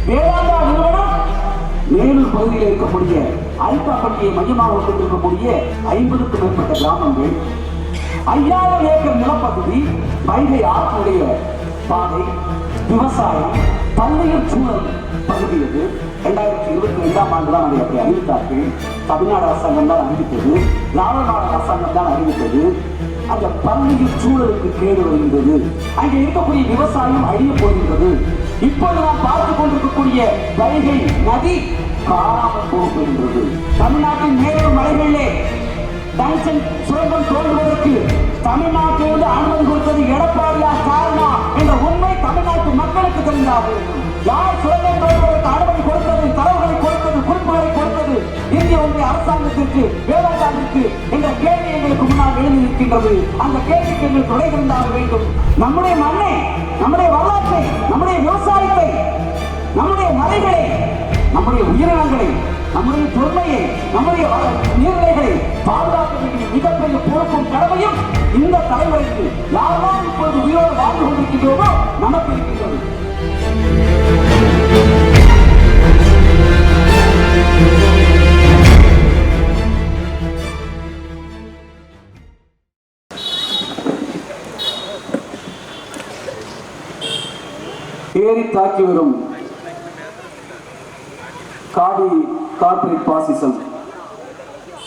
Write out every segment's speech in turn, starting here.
வேதாந்தா நிறுவனம் மேலூர் பகுதியில் இருக்கக்கூடிய அல்பாப்பட்டியை மையமாக கொண்டிருக்கக்கூடிய 50க்கும் மேற்பட்ட கிராமங்கள், 5000 ஏக்கர் நிலப்பகுதி, வைகை ஆற்றுடைய பாதை, விவசாயம், பல்லுயிர் சூழல் பகுதி. இது 2022ஆம் ஆண்டு தான் அதை அப்படி அறிவித்தார்கள். தமிழ்நாடு அரசாங்கம் தான் அறிவித்தது, திராவிட அரசாங்கம் தான் அறிவித்தது. அந்த பல்லுயிர் சூழலுக்கு கேடு வருகின்றது. அங்கே இருக்கக்கூடிய விவசாயம் அழிய போகின்றது. இப்போது நாம் பார்த்துக் கொண்டிருக்கக்கூடிய வைகை நதி காணாமல் போகின்றது. தமிழ்நாட்டின் மேலும் மலைகளிலே டங்ஸ்டன் சுரங்கம் தோன்றுவதற்கு தமிழ்நாட்டிலிருந்து அனுமதி கொடுத்தது எடப்பாடியா ஸ்டாலினா என்ற உண்மை தமிழ்நாட்டு மக்களுக்கு தெரிந்தாக வேண்டும். யார் சுரங்கம் தோன்றுவதற்கு அனுமதி கொடுத்தது, தரவுகளை கொடுத்தது, குறிப்புகளை கொடுத்தது இந்திய ஒன்றிய அரசாங்கத்திற்கு, வேளாண்மைக்கு என்ற கேள்வி எங்களுக்கு முன்னால் எழுதி நிற்கின்றது. அந்த கேள்விக்கு எங்களுக்கு துணை இருந்தாக வேண்டும். நம்முடைய மண்ணை, நம்முடைய வரலாற்றை, நம்முடைய விவசாயத்தை, நம்முடைய மலைகளை, நம்முடைய உயிரினங்களை, நம்முடைய தொன்மையை, நம்முடைய நீர்நிலைகளை பாதுகாக்க வேண்டிய மிகப்பெரிய பொறுப்பும் கடமையும் இந்த தலைமுறைக்கு யாரெல்லாம் இப்போது உயிரோடு வாழ்ந்து கொண்டிருக்கின்றோமோ நமக்கு இருக்கின்றது. ஏறி தாக்கி வரும் காடி கார்பரேட் பாசிசம்,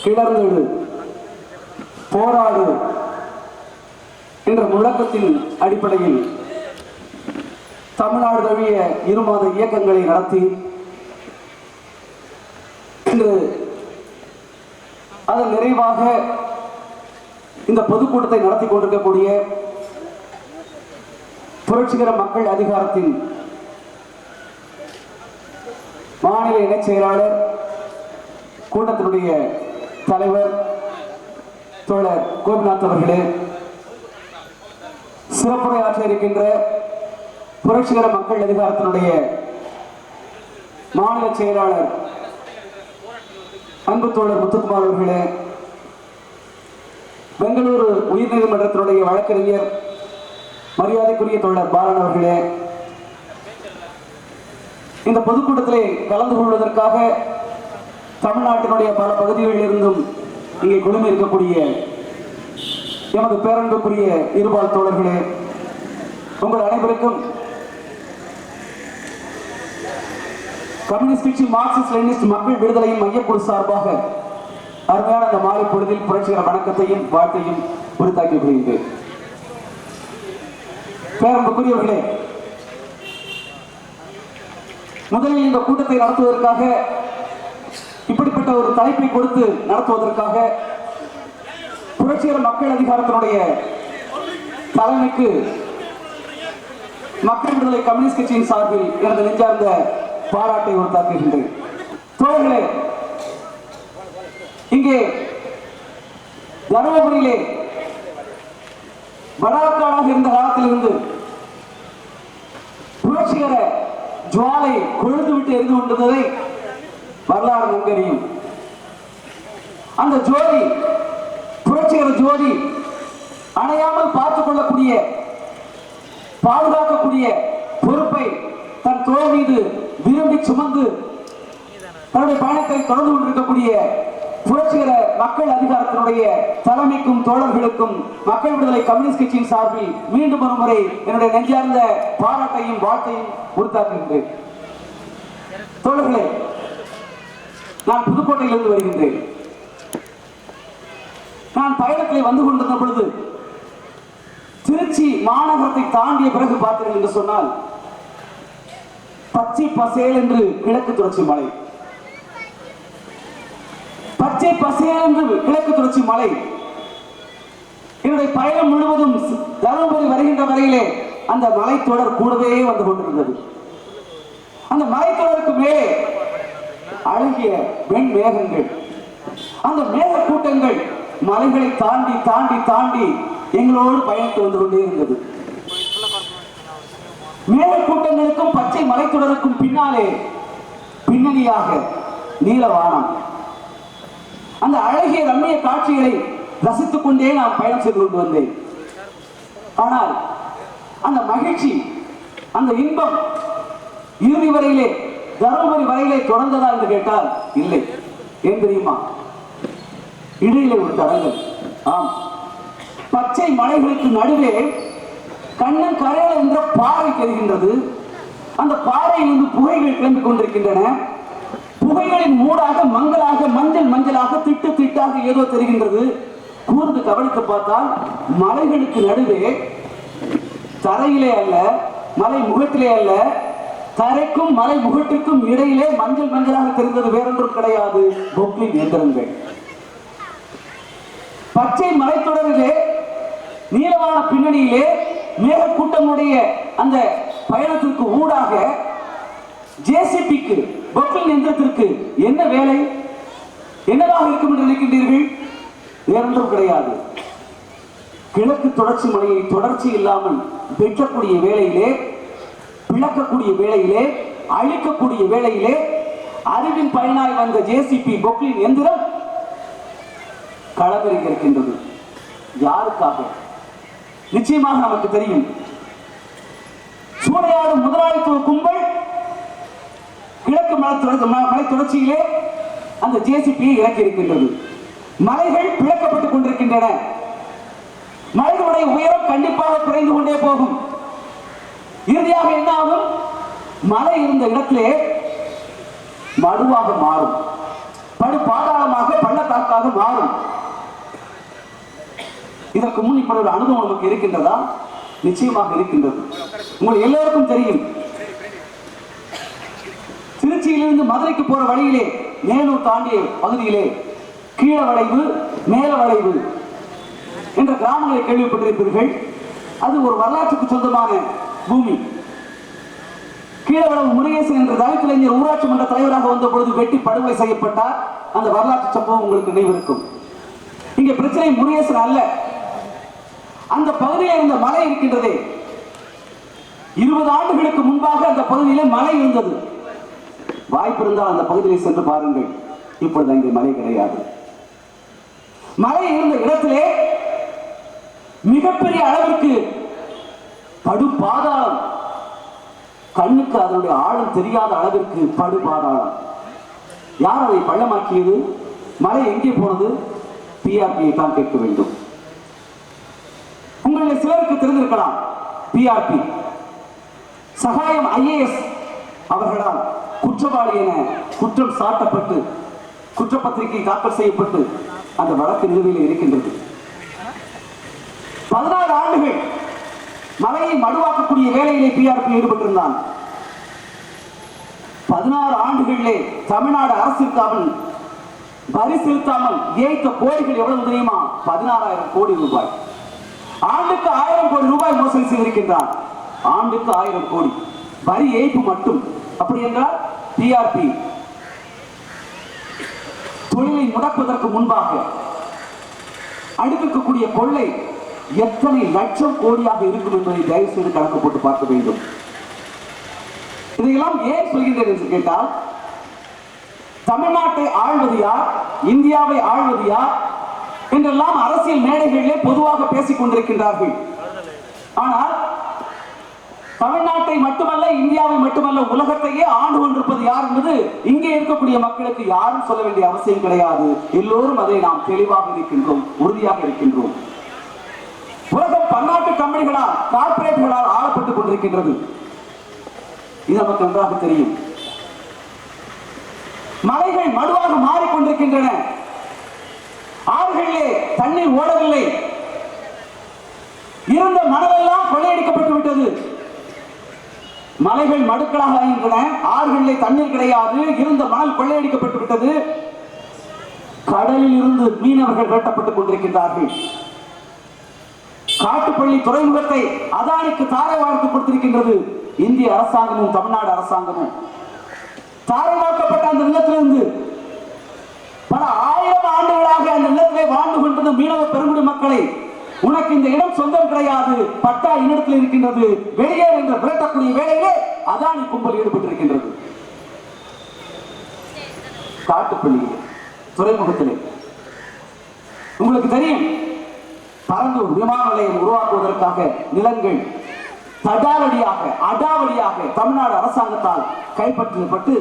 கிளர்ந்தெழு, போராடு என்ற முழக்கத்தின் அடிப்படையில் தமிழ்நாடு தழுவிய 2 மாத இயக்கங்களை நடத்தி இன்று அதன் நிறைவாக இந்த பொதுக்கூட்டத்தை நடத்தி கொண்டிருக்கக்கூடிய புரட்சிகர மக்கள் அதிகாரத்தின் மாநில இணைச் செயலாளர், கூட்டத்தினுடைய தலைவர் தோழர் கோபிநாத் அவர்களே, சிறப்புரையாற்ற இருக்கின்ற புரட்சிகர மக்கள் அதிகாரத்தினுடைய மாநில செயலாளர் அன்பு தோழர் முத்துக்குமார் அவர்களே, பெங்களூரு உயர்நீதிமன்றத்தினுடைய வழக்கறிஞர் மரியாதைக்குரிய தோழர் பாலன் அவர்களே, இந்த பொதுக்கூட்டத்திலே கலந்து கொள்வதற்காக தமிழ்நாட்டினுடைய பல பகுதிகளில் இருந்தும் இங்கே குழுமி இருக்கக்கூடிய எமது பேரன்புக்குரிய இருபால் தோழர்களே, உங்கள் அனைவருக்கும் கம்யூனிஸ்ட் கட்சி மார்க்சிஸ்ட் லெனினிஸ்ட் மக்கள் விடுதலையின் மையக்குழு சார்பாக அருமையான அந்த மாலை பொழுதில் புரட்சிகர வணக்கத்தையும் வாழ்த்தையும் உரித்தாக்கி கொள்கின்றேன். பேரன்புக்குரியவர்களே, முதலில் இந்த கூட்டத்தை நடத்துவதற்காக, இப்படிப்பட்ட ஒரு தலைப்பை கொடுத்து நடத்துவதற்காக புரட்சிகர மக்கள் அதிகாரத்தினுடைய தலைமைக்கு மக்கள் விடுதலை கம்யூனிஸ்ட் கட்சியின் சார்பில் எனது நெஞ்சார்ந்த பாராட்டை உரித்தாக்குகின்றேன். தோழர்களே, இங்கே தருமபுரியிலே வடக்காடாக இருந்த காலத்திலிருந்து புரட்சிகர ஜுவாலை கொழுந்து விட்டு எரிந்து கொண்டிருந்ததை வரலாறு நன்கறியும். அந்த ஜோதி, புரட்சிகர ஜோதி அணையாமல் பார்த்துக் கொள்ளக்கூடிய, பாதுகாக்கக்கூடிய பொறுப்பை தன் தோள் மீது விரும்பி சுமந்து தன்னுடைய பயணத்தை தொடர்ந்து கொண்டிருக்கக்கூடிய புரட்சிகர மக்கள் அதிகாரத்தினுடைய தலைமைக்கும் தோழர்களுக்கும் மக்கள் விடுதலை கம்யூனிஸ்ட் கட்சியின் சார்பில் மீண்டும் ஒரு முறை என்னுடைய நெஞ்சார்ந்த பாராட்டையும் வாழ்த்தையும் உரித்தாக்குகின்றேன். தோழர்களே, நான் புதுக்கோட்டையிலிருந்து வருகின்றேன். நான் பயணத்தில் வந்து கொண்டிருந்த பொழுது திருச்சி மாநகரத்தை தாண்டிய பிறகு பார்த்தீர்கள் என்று சொன்னால் பச்சை பசேல் என்று கிழக்கு தொடர்ச்சி மலை, பச்சை பசேல் என்று கிழக்கு தொடர்ச்சி மலை. என்னுடைய பயணம் முழுவதும் தருமபுரி வருகின்ற வரையிலே அந்த மலைத்தொடர் கூடவே வந்து கொண்டிருந்தது. அந்த மலைத்தொடருக்கு மேலே அழகிய வெண் மேகங்கள், அந்த மேக கூட்டங்கள் மலைகளை தாண்டி தாண்டி தாண்டி எங்களோடு பயணித்து வந்து கொண்டே இருந்தது. மேக கூட்டங்களுக்கும் பச்சை மலைத்தொடருக்கும் பின்னாலே பின்னணியாக நீலவானம். அந்த அழகிய ரம்மிய காட்சிகளை ரசித்துக் கொண்டே நான் பயணம் செய்து கொண்டு வந்தேன். ஆனால் அந்த மகிழ்ச்சி, அந்த இன்பம் இறுதி வரையிலே தருமபுரி வரையிலே தொடர்ந்ததா என்று கேட்டால் இல்லை. ஏன் தெரியுமா? இடையிலே ஒரு தடங்கள். ஆம், பச்சை மலைகளுக்கு நடுவே கண்ணன் கரையல் என்ற பாறை தெரிகின்றது. அந்த பாறையிலிருந்து புகைகள் கிளம்பிக் கொண்டிருக்கின்றன. புகைகளின் மூடாக மங்களாக மஞ்சள் மஞ்சளாக திட்டு திட்டாக ஏதோ தெரிகின்றது. கூர்ந்து கவனித்து பார்த்தால் மலைகளுக்கு நடுவே, தரையிலே அல்ல, மலை முகத்திலே அல்ல, தரைக்கும் மலை முகத்திற்கும் இடையிலே மஞ்சள் மஞ்சளாக தெரிந்தது வேறொன்றும் கிடையாது, பொக்லின் இயந்திரங்கள். பச்சை மலைத்தொடரிலே நீளமான பின்னணியிலே மேகக்கூட்டமுடைய அந்த பயணத்திற்கு ஊடாக ஜேசிபிக்கு, பொக்லின் எந்திரத்திற்கு என்ன வேலை, என்னவாக இருக்கும் என்று நினைக்கின்றீர்கள்? வேறொன்றும் கிடையாது. கிழக்கு தொடர்ச்சி மலையை தொடர்ச்சி இல்லாமல் வெட்டக்கூடிய வேளையிலே, பிளக்கக்கூடிய வேளையிலே, அழிக்கக்கூடிய வேளையிலே அறிவின் பயனாய் வந்த ஜேசிபி பொக்லின் எந்திரம் களமிறங்கி இருக்கின்றது. யாருக்காக? நிச்சயமாக நமக்கு தெரியும். சூறையாடும் முதலாளித்துவ கும்பல் கிழக்கு மலை தொடர்ச்சியிலே அந்த ஜேசிபியை இறக்கி இருக்கின்றது. மலைகள் பிளக்கப்பட்டுக் கொண்டிருக்கின்றன. மலைகளுடைய உயரம் கண்டிப்பாக குறைந்து கொண்டே போகும். இறுதியாக என்ன ஆகும்? மலை இருந்த இடத்திலே மடுவாக மாறும், படு பாதாளமாக பள்ளத்தாக்காக மாறும். இதற்கு முன் இப்படி ஒரு அனுபவம் நமக்கு இருக்கின்றதா? நிச்சயமாக இருக்கின்றது. உங்களுக்கு எல்லோருக்கும் தெரியும், திருச்சியிலிருந்து மதுரைக்கு போற வழியிலே மேலூர் தாண்டிய பகுதியிலே கீழ வளைவு மேல வளைவு என்ற கிராமங்களை கேள்விப்பட்டிருப்பீர்கள். அது ஒரு வரலாற்றுக்கு சொந்தமான பூமி. கீழவளவு முருகேசன் என்ற தலித் இளைஞர் ஊராட்சி மன்ற தலைவராக வந்த பொழுது வெட்டி படுகொலை செய்யப்பட்டார். அந்த வரலாற்று சம்பவம் உங்களுக்கு நினைவிருக்கும். இங்க பிரச்சனை முருகேசன் அல்ல, அந்த பகுதியில் இருந்த மலை இருக்கின்றதே. 20 ஆண்டுகளுக்கு முன்பாக அந்த பகுதியிலே மலை இருந்தது. வாய்ப்பு இருந்தால் அந்த பகுதியை சென்று பாருங்கள். இப்பொழுது அங்கே மலை கிடையாது. மலை இருந்த இடத்திலே மிகப்பெரிய அளவிற்கு படு பாதாளம், கண்ணுக்கு அதனுடைய ஆழம் தெரியாத அளவிற்கு படு பாதாளம். யார் அதை பள்ளமாக்கியது? மலை எங்கே போனது? பிஆர்பியை தான் கேட்க வேண்டும். உங்களில் சிலருக்கு தெரிந்திருக்கலாம், பிஆர்பி சகாயம் ஐஏஎஸ் அவர்களால் குற்றவாளி என குற்றம் சாட்டப்பட்டு குற்றப்பத்திரிகை தாக்கல் செய்யப்பட்டு அந்த வழக்கு நிலுவையில் இருக்கின்றது. 16 ஆண்டுகள் மலையை மடுவாக்கக்கூடிய வேலையிலே பிஆர்பி ஈடுபட்டிருந்தான். 16 ஆண்டுகளிலே தமிழ்நாடு அரசிற்கு அவன் வரி செலுத்தாமல் ஏய்த்த கோடிகள் எவ்வளவு தெரியுமா? 16,000 கோடி ரூபாய். ஆண்டுக்கு 1000 கோடி ரூபாய் மோசடி செய்திருக்கின்றான். ஆண்டுக்கு 1000 கோடி வரி ஏய்ப்பு மட்டும். அப்படி என்றால் பிஆர்பி தொழிலை முடக்குவதற்கு முன்பாக அடுக்கக்கூடிய கொள்ளை எத்தனை லட்சம் கோடியாக இருக்கும் என்பதை தயவு செய்து கணக்கு போட்டு பார்க்க வேண்டும். இதையெல்லாம் ஏன் சொல்கின்றேன் என்று கேட்டால், தமிழ்நாட்டை ஆள்வது யார், இந்தியாவை ஆள்வது யார் என்றெல்லாம் அரசியல் மேடைகளிலே பொதுவாக பேசிக் கொண்டிருக்கின்றார்கள். ஆனால் தமிழ்நாட்டை மட்டுமல்ல, இந்தியாவை மட்டுமல்ல, உலகத்தையே ஆண்டு கொண்டிருப்பது யார் என்பது இங்கே இருக்கக்கூடிய மக்களுக்கு யாரும் சொல்ல வேண்டிய அவசியம் கிடையாது. எல்லோரும் அதை நாம் தெளிவாக இருக்கின்றோம், உறுதியாக இருக்கின்றோம். உலகம் பன்னாட்டு கம்பெனிகளால், கார்பரேட்டுகளால் ஆளப்பட்டுக் கொண்டிருக்கின்றது. இது நமக்கு நன்றாக தெரியும். மலைகள் மடுவாக மாறிக்கொண்டிருக்கின்றன. ஆறுகளிலே தண்ணீர் ஓடவில்லை. இருந்த மணலெல்லாம் கொள்ளையடிக்கப்பட்டு விட்டது. மலைகள் மடுக்களாக ஆகின்றன. ஆறுகளிலே தண்ணீர் கிடையாது. இருந்த மணல் கொள்ளையடிக்கப்பட்டு விட்டது. கடலில் இருந்து மீனவர்கள் வெட்டப்பட்டுக் கொண்டிருக்கின்றார்கள். காட்டுப்பள்ளி துறைமுகத்தை அதானிக்கு தாரை வார்த்து கொடுத்திருக்கின்றது இந்திய அரசாங்கமும் தமிழ்நாடு அரசாங்கமும். தாரை வார்க்கப்பட்ட அந்த நிலத்திலிருந்து பல 1000 ஆண்டுகளாக அந்த நிலத்திலே வாழ்ந்து கொண்டிருந்த மீனவ பெருங்குடி மக்களை, உனக்கு இந்த இடம் சொந்தம் கிடையாது, பட்டா இன்னிடத்தில் இருக்கின்றது, வெளியே என்று விரட்டக்கூடிய வேலையிலே அதானி கும்பல் ஈடுபட்டிருக்கின்றது. காட்டுப்பள்ளி துறைமுகத்திலே உங்களுக்கு தெரியும், பரந்தூர் விமான நிலையம் உருவாக்குவதற்காக நிலங்கள் தடாவடியாக அடாவடியாக தமிழ்நாடு அரசாங்கத்தால் கைப்பற்றப்பட்டு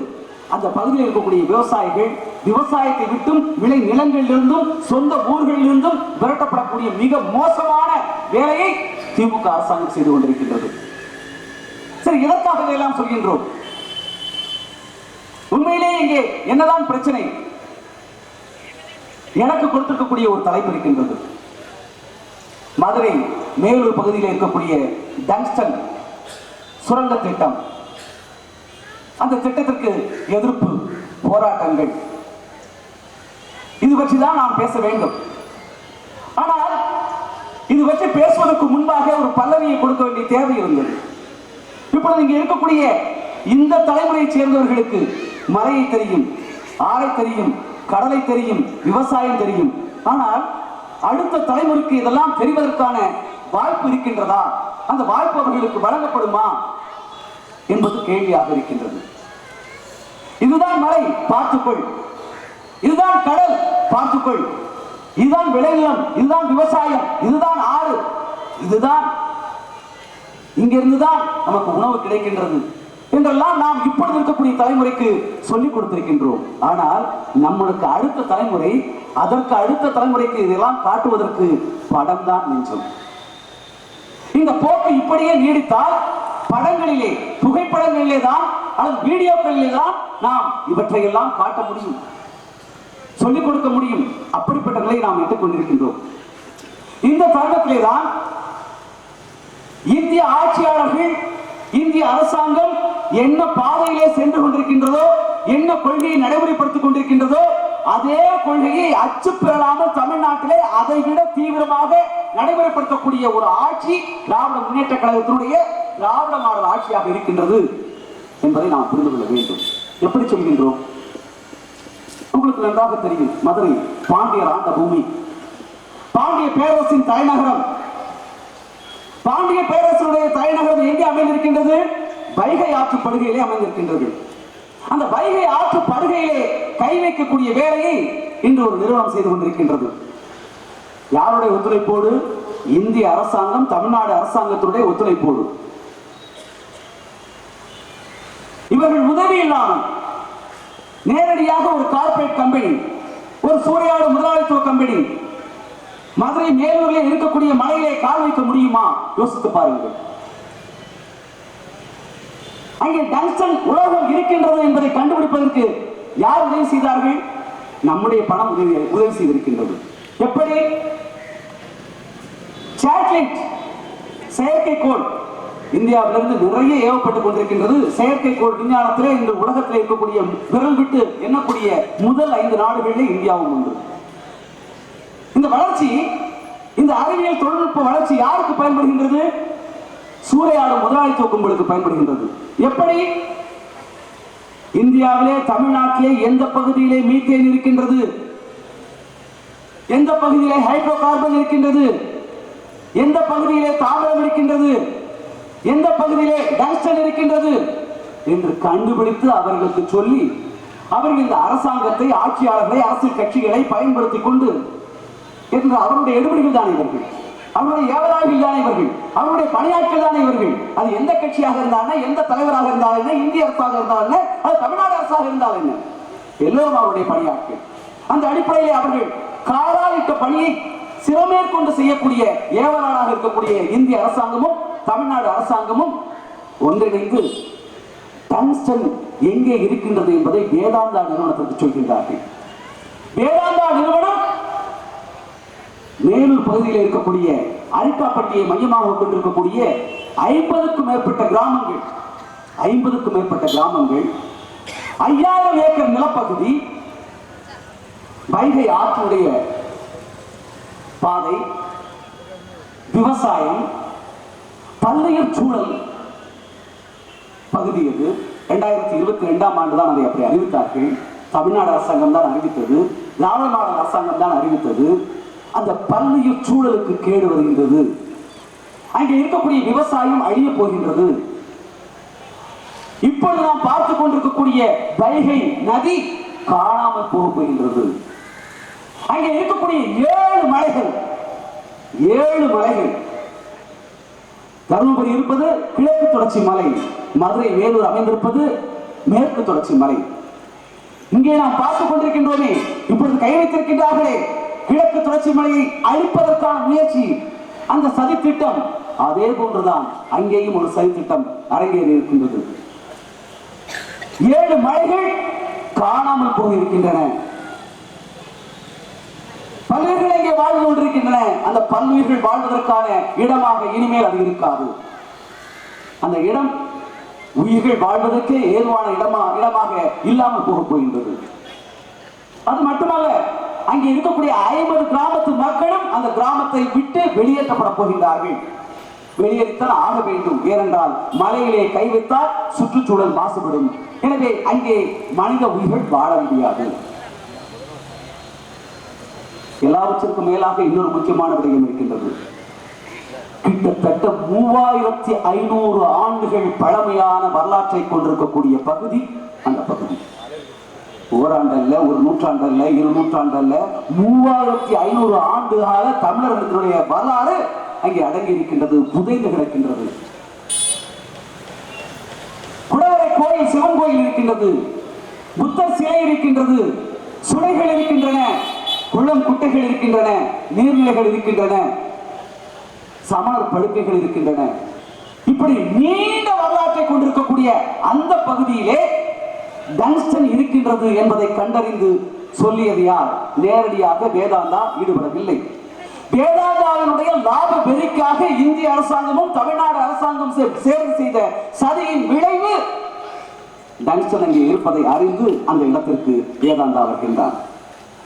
அந்த பகுதியில் இருக்கக்கூடிய விவசாயிகள் விவசாயத்தை விட்டும் விளை நிலங்களிலிருந்தும் சொந்த ஊர்களிலிருந்தும் விரட்டப்படக்கூடிய மிக மோசமான வேலையை திமுக அரசாங்கம் செய்து கொண்டிருக்கின்றது. சரி, இதற்காக இதையெல்லாம் சொல்கின்றோம். உண்மையிலேயே இங்கே என்னதான் பிரச்சனை? எனக்கு கொடுத்திருக்கக்கூடிய ஒரு தலைப்பு இருக்கின்றது. மதுரை மேலூர் பகுதியில் இருக்கக்கூடிய டங்ஸ்டன் சுரங்க திட்டம், அந்த திட்டத்திற்கு எதிர்ப்பு போராட்டங்கள், இது பற்றி தான் நாம் பேச வேண்டும். ஆனால் இது பற்றி பேசுவதற்கு முன்பாக ஒரு பல்லவியை கொடுக்க வேண்டிய தேவை இருந்தது. இப்பொழுது இங்கே இருக்கக்கூடிய இந்த தலைமுறையை சேர்ந்தவர்களுக்கு மலையை தெரியும், ஆறை தெரியும், கடலை தெரியும், விவசாயம் தெரியும். ஆனால் அடுத்த தலைமுறைக்கு இதெல்லாம் தெரிவதற்கான வாய்ப்பு இருக்கின்றதா? அந்த வாய்ப்பு அவர்களுக்கு வழங்கப்படுமா என்பது கேள்வியாக இருக்கின்றது. இதுதான் மலை, பார்த்துக்கொள். இதுதான் கடல், பார்த்துக்கொள். இதுதான் விளைநிலம், இதுதான் விவசாயம், இதுதான் ஆறு, இதுதான் இங்கிருந்துதான் நமக்கு உணவு கிடைக்கின்றது என்றெல்லாம் நாம் இப்பொழுது இருக்கக்கூடிய தலைமுறைக்கு சொல்லிக் கொடுத்திருக்கின்றோம். ஆனால் நம்மளுக்கு அடுத்த தலைமுறை, அதற்கு அடுத்த தலைமுறைக்கு இதெல்லாம் காட்டுவதற்கு படம் தான் மிஞ்சும். இந்த போக்கு இப்படியே நீடித்தால் படங்களிலே, புகைப்படங்களிலே தான் அல்லது வீடியோக்களிலே தான் நாம் இவற்றை எல்லாம் காட்ட முடியும், சொல்லிக் கொடுக்க முடியும். அப்படிப்பட்ட நிலையை நாம் எட்டுக் கொண்டிருக்கின்றோம். இந்த தருணத்திலே தான் இந்திய ஆட்சியாளர்கள், இந்திய அரசாங்கம் என்ன பாதையிலே சென்று கொண்டிருக்கின்றதோ, என்ன கொள்கையை நடைமுறைப்படுத்திக் கொண்டிருக்கின்றதோ, அதே கொள்கையை அச்சு பெறாமல் தமிழ்நாட்டிலே அதை விட தீவிரமாக நடைமுறைப்படுத்தக்கூடிய ஒரு ஆட்சி திராவிட முன்னேற்ற கழகத்தினுடைய திராவிட மாடல் ஆட்சியாக இருக்கின்றது என்பதை நாம் புரிந்து கொள்ள வேண்டும். எப்படி சொல்கின்றோம்? உங்களுக்கு நன்றாக தெரியும், மதுரை பாண்டியர் ஆண்ட பூமி, பாண்டிய பேரரசின் தலைநகரம். பாண்டிய பேரரசுடைய தலைநகரம் எங்கே அமைந்திருக்கின்றது? வைகை ஆற்று படுகையிலே அமைந்திருக்கின்றது. அந்த வைகை ஆற்று படுகையிலே கை வைக்கக்கூடிய வேலையை இன்று ஒரு நிறுவனம் செய்து கொண்டிருக்கின்றது. யாருடைய ஒத்துழைப்போடு? இந்திய அரசாங்கம், தமிழ்நாடு அரசாங்கத்துடைய ஒத்துழைப்போடு. இவர்கள் உதவி இல்லாமல் நேரடியாக ஒரு கார்பரேட் கம்பெனி, ஒரு சூறையாடு முதலாளித்துவ கம்பெனி மதுரை மேலூரில் இருக்கக்கூடிய மலையிலே கால் வைக்க முடியுமா? யோசித்து பாருங்கள். அங்கே டங்ஸ்டன் உலோகம் இருக்கின்றது என்பதை கண்டுபிடிப்பதற்கு யார் உதவி செய்தார்கள்? நம்முடைய பணம் உதவி செய்திருக்கின்றது. எப்படி? சேட்டலைட், செயற்கைக்கோள் இந்தியாவிலிருந்து நிறைய ஏவப்பட்டுக் கொண்டிருக்கின்றது. செயற்கைக்கோள் விஞ்ஞானத்திலே இந்த உலகத்தில் இருக்கக்கூடிய விரல் விட்டு எண்ணக்கூடிய முதல் 5 நாடுகளில் இந்தியாவும் உண்டு. இந்த வளர்ச்சி, இந்த அறிவியல் தொழில்நுட்ப வளர்ச்சி யாருக்கு பயன்படுகின்றது? சூறையாடு முதலாளித்துவ கும்பலுக்கு பயன்படுகின்றது. எப்படி? இந்தியாவிலே, தமிழ்நாட்டிலே எந்த பகுதியிலே மீத்தேன் இருக்கின்றது, எந்த பகுதியிலே ஹைட்ரோ கார்பன் இருக்கின்றது, எந்த பகுதியிலே தாமிரம் இருக்கின்றது, எந்த பகுதியிலே டங்ஸ்டன் இருக்கின்றது என்று கண்டுபிடித்து அவர்களுக்கு சொல்லி, அவர்கள் இந்த அரசாங்கத்தை, ஆட்சியாளர்களை, அரசியல் கட்சிகளை பயன்படுத்திக் கொண்டு என்று அவருடைய எடுபடிகள் தான் இவர்கள், அவருடைய ஏவலாளிகள் தான் இவர்கள், அவருடைய பணியாட்கள் தான் இவர்கள். அது எந்த கட்சியாக இருந்தாலும், எந்த தலைவராக இருந்தாலும், இந்திய அரசாக இருந்தாலும், அது தமிழ்நாடு அரசாக இருந்தாலும் என்ன, எல்லோரும் அவருடைய பணியாட்கள். அந்த அடிப்படையில் அவர்கள் காலாளிட்ட பணியை சிறமேற்கொண்டு செய்யக்கூடிய ஏவலாளாக இருக்கக்கூடிய இந்திய அரசாங்கமும் தமிழ்நாடு அரசாங்கமும் ஒன்றிணைந்து டங்ஸ்டன் எங்கே இருக்கின்றது என்பதை வேதாந்தா நிறுவனத்திற்கு சொல்கின்றார்கள். வேதாந்தா நிறுவனம் மேலூர் பகுதியில் இருக்கக்கூடிய அரிக்காப்பட்டியை மையமாக கொண்டிருக்கக்கூடிய 50க்கும் மேற்பட்ட கிராமங்கள், 5000 ஏக்கர் நிலப்பகுதி, வைகை ஆற்றுடைய பாதை, விவசாயம், பல்லுயிர் சூழல் பகுதி. அது 2022ஆம் ஆண்டு தான் அதை அப்படி அறிவித்தார்கள். தமிழ்நாடு அரசாங்கம் தான் அறிவித்தது, திராவிட மாடல் அரசாங்கம் தான் அறிவித்தது. அந்த பல்லுயிர் சூழலுக்கு கேடு வருகின்றது. அங்கே இருக்கக்கூடிய விவசாயம் அழிய போகின்றது. இப்பொழுது நாம் பார்த்துக் கொண்டிருக்கக்கூடிய வைகை நதி காணாமல் போக போகின்றது. அங்கே இருக்கக்கூடிய 7 மலைகள் தருமபுரி இருப்பது கிழக்கு தொடர்ச்சி மலை, மதுரை வேலூர் அமைந்திருப்பது மேற்கு தொடர்ச்சி மலை. இங்கே நாம் பார்த்துக் கொண்டிருக்கின்றோமே, இப்பொழுது கை வைத்திருக்கின்றார்களே கிழக்கு தொடர்ச்சி மலையை அழிப்பதற்கான முயற்சி, அந்த சதி திட்டம் அதே போன்றுதான் அங்கேயும் ஒரு சதி திட்டம் அரங்கேறி இருக்கின்றது. 7 மலைகள் காணாமல் போயிருக்கின்றன. பல்லுயிர்கள் இங்கே வாழ்ந்து கொண்டிருக்கின்றன. அந்த பல்லுயிர்கள் வாழ்வதற்கான இடமாக இனிமேல் அது இருக்காது. அந்த இடம் உயிர்கள் வாழ்வதற்கே ஏதுவான இடமாக இல்லாமல் போக போகின்றது. அது மட்டுமல்ல, அங்கே இருக்கக்கூடிய 50 கிராமத்து மக்களும் அந்த கிராமத்தை விட்டு வெளியேற்றப்பட போகின்றார்கள். வெளியேற்றல் ஆக வேண்டும். ஏனென்றால் மலையிலே கை வைத்தால் சுற்றுச்சூழல் மாசுபடும். எனவே அங்கே மனித உயிர்கள் வாழ முடியாது. எல்லாவற்றிற்கும் மேலாக இன்னொரு முக்கியமான விடயம் இருக்கின்றது. கிட்டத்தட்ட 3500 ஆண்டுகள் பழமையான வரலாற்றை கொண்டிருக்கக்கூடிய பகுதி அந்த பகுதி. ஓராண்டல்ல, ஒரு நூற்றாண்டல்ல, 2 நூற்றாண்டல்ல, 3500 ஆண்டு கால தமிழர்களுடைய வரலாறு அங்கே அடங்கி இருக்கின்றது, புதைந்து கிடக்கின்றது. குடவரை கோயில், சிவன் கோயில் இருக்கின்றது, புத்தர் சிலை இருக்கின்றது, சுனைகள் இருக்கின்றன, குளம் குட்டைகள் இருக்கின்றன, நீர்நிலைகள் இருக்கின்றன, சமணர் படுக்கைகள் இருக்கின்றன. இப்படி நீண்ட வரலாற்றை கொண்டிருக்கக்கூடிய அந்த பகுதியிலே டங்ஸ்டன் இருக்கின்றது என்பதை கண்டறிந்து சொல்லியது யார்? நேரடியாக வேதாந்தா ஈடுபடவில்லை. வேதாந்தாவினுடைய லாப வெறிக்காக இந்திய அரசாங்கமும் தமிழ்நாடு அரசாங்கம் சேர்ந்து செய்த சதியின் விளைவு டங்ஸ்டன் அங்கே இருப்பதை அறிந்து அந்த இடத்திற்கு வேதாந்தா வருகின்றார்.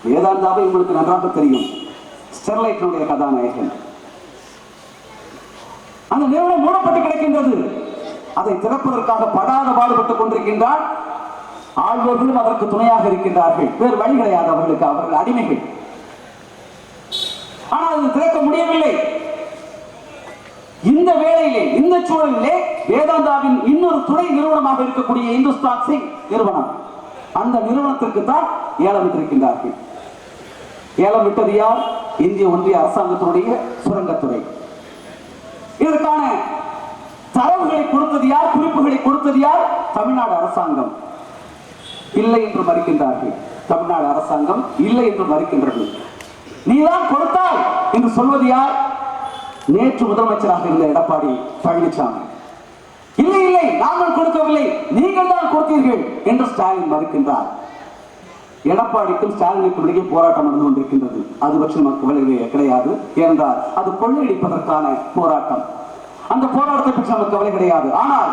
வேதாந்தாவை உங்களுக்கு நன்றாக தெரியும், ஸ்டெர்லைட்டினுடைய கதாநாயகன். அந்த நிறுவனம் மூடப்பட்டு கிடக்கின்றது. அதை திறப்பதற்காக படாத பாடுபட்டுக் கொண்டிருக்கின்றார். ஆழ்வர்களும் அதற்கு துணையாக இருக்கின்றார்கள். வேறு வழி கிடையாது அவர்களுக்கு, அவர்கள் அடிமைகள். ஆனால் அது திறக்க முடியவில்லை. இந்த வேளையிலே, இந்த சூழலிலே வேதாந்தாவின் இன்னொரு துணை நிறுவனமாக இருக்கக்கூடிய இந்துஸ்தான் சிங் நிறுவனம், அந்த நிறுவனத்திற்கு தான் ஏலம் விட்டிருக்கின்றார்கள். ஏலம் விட்டது யார்? இந்திய ஒன்றிய அரசாங்கத்தினுடைய சுரங்கத்துறை. இதற்கான தரவுகளை கொடுத்தது யார்? குறிப்புகளை கொடுத்தது யார்? தமிழ்நாடு அரசாங்கம். இல்லை என்று மறுக்கின்றார்கள். தமிழ்நாடு அரசாங்கம் இல்லை என்று மறுக்கின்றது. நீதான் கொடுத்தாய் என்று சொல்வது யார்? நேற்று முதலமைச்சராக இருந்த எடப்பாடி பழனிசாமி. இல்லை இல்லை, நாங்கள் கொடுக்கவில்லை, நீங்கள் தான் கொடுத்தீர்கள் என்று ஸ்டாலின் மறுக்கின்றார். எடப்பாடிக்கும் ஸ்டாலினுக்கும் இடையே போராட்டம் நடந்து கொண்டிருக்கின்றது. அது பற்றி நமக்கு கவலை கிடையாது. ஏனென்றால் அது கொள்ளையடிப்பதற்கான போராட்டம். அந்த போராட்டத்தை பற்றி நமக்கு கவலை கிடையாது. ஆனால்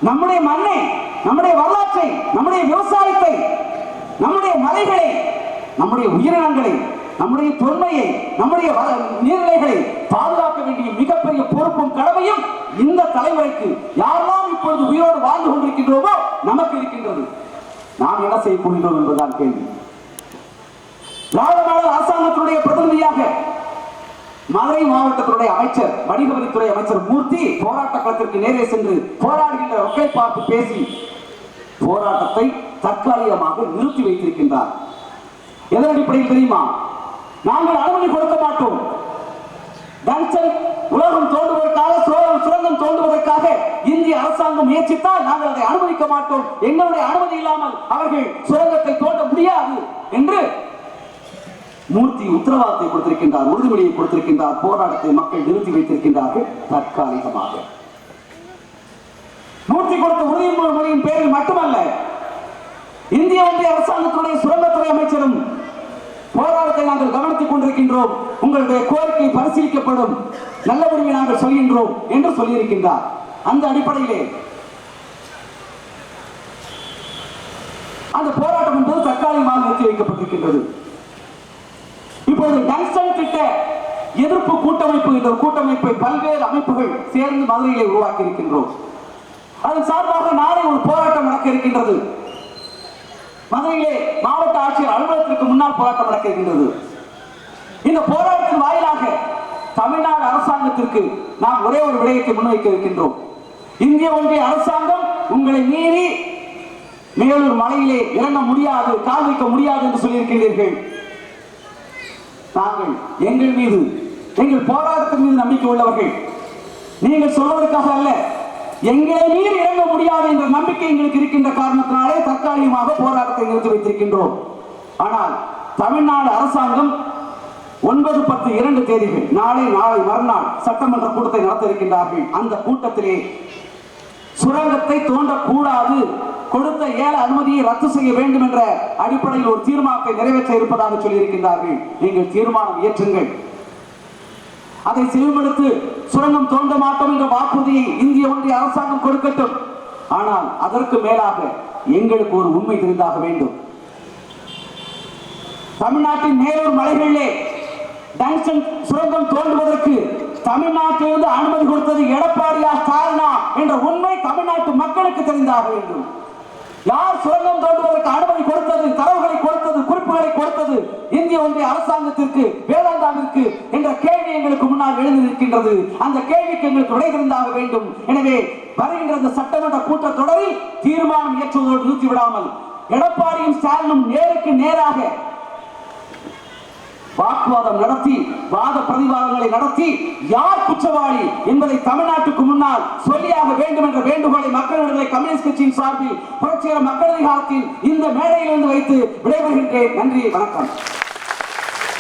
நம்முடைய மண்ணை, நம்முடைய வரலாற்றை, நம்முடைய விவசாயத்தை, நம்முடைய மலைகளை, நம்முடைய உயிரினங்களை, நம்முடைய தொன்மையை, நம்முடைய நீர்நிலைகளை பாதுகாக்க வேண்டிய மிகப்பெரிய பொறுப்பும் கடமையும் இந்த தலைமுறைக்கு யாரெல்லாம் இப்பொழுது உயிரோடு வாழ்ந்து கொண்டிருக்கின்றோமோ நமக்கு இருக்கின்றது. நாம் என்ன செய்ய போகின்றோம் என்பதுதான் கேள்வி. திராவிட மாடல் அரசாங்கத்தினுடைய பிரதிநிதியாக மதுரை மாவட்டத்தினுடைய அமைச்சர், வணிகவரித்துறை அமைச்சர் மூர்த்தி போராட்ட களத்திற்கு நேரே சென்று போராடுகின்ற ஒற்றை பார்த்து பேசி போராட்டத்தை தற்காலிகமாக நிறுத்தி வைத்திருக்கின்றார். எதன் அடிப்படையில் தெரியுமா? நாங்கள் அனுமதி கொடுக்க மாட்டோம். டங்ஸ்டன் உலகம் தோண்டுவதற்காக, சுரங்கம் தோண்டுவதற்காக இந்திய அரசாங்கம் முயற்சித்தால் நாங்கள் அதை அனுமதிக்க மாட்டோம். எங்களுடைய அனுமதி இல்லாமல் அவர்கள் சுரங்கத்தை தோண்ட முடியாது என்று மூர்த்தி உத்தரவாதத்தை கொடுத்திருக்கின்றார், உறுதிமொழியை கொடுத்திருக்கின்றார். போராட்டத்தை மக்கள் நிறுத்தி வைத்திருக்கின்றார்கள் தற்காலிகமாக. மூர்த்தி கொடுத்த உறுதிமொழியின் பேரில் மட்டுமல்ல, இந்திய ஒன்றிய அரசாங்கத்துடைய சுரங்கத்துறை அமைச்சரும் போராட்டத்தை நாங்கள் கவனித்துக் கொண்டிருக்கின்றோம், உங்களுடைய கோரிக்கை பரிசீலிக்கப்படும், நல்ல முடிவை நாங்கள் சொல்கின்றோம் என்று சொல்லியிருக்கின்றார். அந்த அடிப்படையிலே அந்த போராட்டம் என்பது தற்காலிகமாக நிறுத்தி வைக்கப்பட்டிருக்கின்றது. இப்போது டங்ஸ்டன் திட்ட எதிர்ப்பு கூட்டமைப்பு என்ற கூட்டமைப்பை பல்வேறு அமைப்புகள் சேர்ந்து மதுரையிலே உருவாக்கி இருக்கின்றோம். அதன் சார்பாக நாளை ஒரு போராட்டம் நடக்க இருக்கின்றது. மதுரையிலே மாவட்ட ஆட்சியர் அலுவலகத்திற்கு முன்னால் போராட்டம் நடக்க இருக்கின்றது. இந்த போராட்டத்தின் வாயிலாக தமிழ்நாடு அரசாங்கத்திற்கு நாம் ஒரே ஒரு விடயத்தை முன்வைக்க இருக்கின்றோம். இந்திய ஒன்றிய அரசாங்கம் உங்களை மீறி மேலூர் மலையிலே இறங்க முடியாது, கால் வைக்க முடியாது என்று சொல்லியிருக்கின்றீர்கள். நாங்கள் எங்கள் மீது, எங்கள் போராட்டத்தின் மீது நம்பிக்கை உள்ளவர்கள், நீங்கள் சொல்வதற்காக அல்ல, எங்களை மீறி இறங்க முடியாது என்ற நம்பிக்கை எங்களுக்கு இருக்கின்ற காரணத்தினாலே தற்காலிகமாக போராட்டத்தை நிறுத்தி வைத்திருக்கின்றோம். ஆனால் தமிழ்நாடு அரசாங்கம் 9, 10, 2 தேதிகள் நாளை மறுநாள் சட்டமன்ற கூட்டத்தை நடத்த இருக்கின்றார்கள். அந்த கூட்டத்திலே சுரங்கத்தை தோண்டக்கூடாது, கொடுத்த ஏல அனுமதியை ரத்து செய்ய வேண்டும் என்ற அடிப்படையில் ஒரு தீர்மானத்தை நிறைவேற்ற இருப்பதாக சொல்லியிருக்கின்றார்கள். நீங்கள் தீர்மானம் இயற்றுங்கள். அதை செவிமடுத்து சுரங்கம் தோண்ட மாட்டோம் என்ற வாக்குறுதியை இந்திய ஒன்றிய அரசாங்கம் கொடுக்கட்டும். ஆனால் அதற்கு மேலாக எங்களுக்கு ஒரு உண்மை தெரிந்தாக வேண்டும். தமிழ்நாட்டின் மேலூர் மலைகளிலே டங்ஸ்டன் சுரங்கம் தோண்டுவதற்கு தமிழ்நாட்டிலிருந்து அனுமதி கொடுத்தது எடப்பாடியா ஸ்டாலினா என்ற உண்மை தமிழ்நாட்டு மக்களுக்கு தெரிந்தாக வேண்டும். யார் சுரங்கம் தோண்டுவதற்கு அனுமதி கொடுத்தது, தரவுகளை கொடுத்தது, குறிப்புகளை கொடுத்தது இந்திய ஒன்றிய அரசாங்கத்திற்கு, வேதாந்தாவிற்கு என்ற கேள்வி எங்களுக்கு முன்னால் எழுந்திருக்கின்றது. அந்த கேள்விக்கு எங்களுக்கு விடை தெரிந்தாக வேண்டும். எனவே வருகின்ற இந்த சட்டமன்ற கூட்டத்தொடரில் தீர்மானம் இயற்றுவதோடு நிறுத்திவிடாமல் எடப்பாடியும் ஸ்டாலினும் நேருக்கு நேராக வாக்குவாதம் நடத்தி, வாத பிரதிவாதங்களை நடத்தி யார் குற்றவாளி என்பதை தமிழ்நாட்டுக்கு முன்னால் சொல்லியாக வேண்டும் என்ற வேண்டுகோளை மக்கள் விடுதலை கம்யூனிஸ்ட் கட்சியின் சார்பில் புரட்சிகர மக்கள் காலத்தில் இந்த மேடையிலிருந்து வைத்து விடைபெறுகின்றேன். நன்றி, வணக்கம்.